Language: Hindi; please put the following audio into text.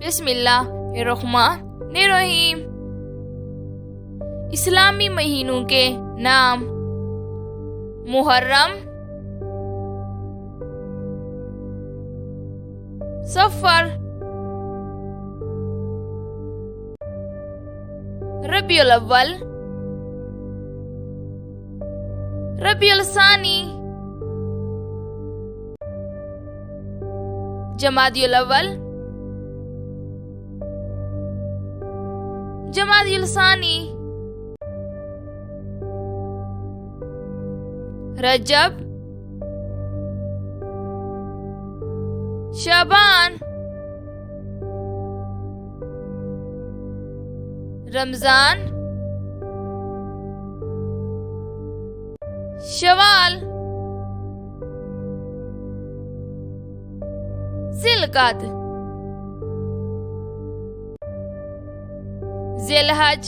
बिस्मिल्लाहिर्रहमानिर्रहीम। इस्लामी महीनों के नाम: मुहर्रम, सफर, रबीउल अव्वल, रबीउल सानी, जमादियुल अव्वल, जमादियुल सानी, रजब, शाबान, रमजान, शवाल, जिलकद, जिलहज,